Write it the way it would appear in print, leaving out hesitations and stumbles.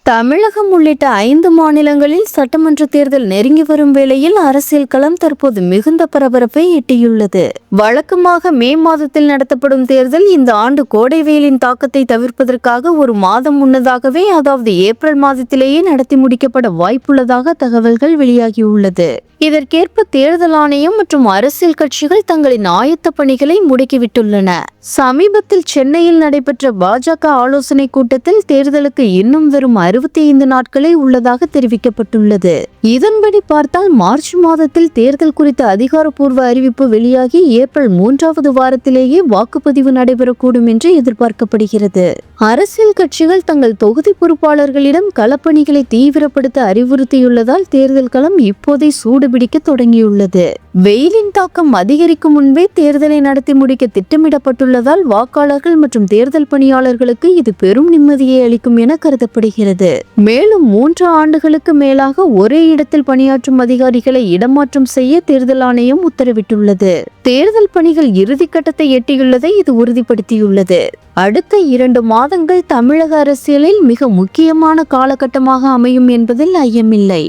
தமிழகம் உள்ளிட்ட 5 மாநிலங்களில் சட்டமன்ற தேர்தல் நெருங்கி வரும் வேளையில் அரசியல் களம் தற்போது மிகுந்த பரபரப்பை எட்டியுள்ளது. வழக்கமாக மே மாதத்தில் நடத்தப்படும் தேர்தல் இந்த ஆண்டு கோடை வெயிலின் தாக்கத்தை தவிர்ப்பதற்காக ஒரு மாதம் முன்னதாகவே, அதாவது ஏப்ரல் மாதத்திலேயே நடத்தி முடிக்கப்பட வாய்ப்புள்ளதாக தகவல்கள் வெளியாகியுள்ளது. இதற்கேற்ப தேர்தல் ஆணையம் மற்றும் அரசியல் கட்சிகள் தங்களின் ஆயத்த பணிகளை முடுக்கிவிட்டுள்ளன. சமீபத்தில் சென்னையில் நடைபெற்ற பாஜக ஆலோசனை கூட்டத்தில் தேர்தலுக்கு இன்னும் வெறும் 65 நாட்களே உள்ளதாக தெரிவிக்கப்பட்டுள்ளது. இதன்படி பார்த்தால் மார்ச் மாதத்தில் தேர்தல் குறித்த அதிகாரப்பூர்வ அறிவிப்பு வெளியாகி ஏப்ரல் 3வது வாரத்திலேயே வாக்குப்பதிவு நடைபெறக்கூடும் என்று எதிர்பார்க்கப்படுகிறது. அரசியல் கட்சிகள் தங்கள் தொகுதி பொறுப்பாளர்களிடம் களப்பணிகளை தீவிரப்படுத்த அறிவுறுத்தியுள்ளதால் தேர்தல் களம் இப்போதே சூடுபிடிக்க தொடங்கியுள்ளது. வெயிலின் தாக்கம் அதிகரிக்கும் முன்பே தேர்தலை நடத்தி முடிக்க திட்டமிடப்பட்டுள்ளதால் வாக்காளர்கள் மற்றும் தேர்தல் பணியாளர்களுக்கு இது பெரும் நிம்மதியை அளிக்கும் என கருதப்படுகிறது. மேலும் 3 ஆண்டுகளுக்கு மேலாக ஒரே இடத்தில் பணியாற்றும் அதிகாரிகளை இடமாற்றம் செய்ய தேர்தல் ஆணையம் உத்தரவிட்டுள்ளது. தேர்தல் பணிகள் இறுதிக்கட்டத்தை எட்டியுள்ளதை இது உறுதிப்படுத்தியுள்ளது. அடுத்த 2 மாதங்கள் தமிழக அரசியலில் மிக முக்கியமான காலகட்டமாக அமையும் என்பதில் ஐயமில்லை.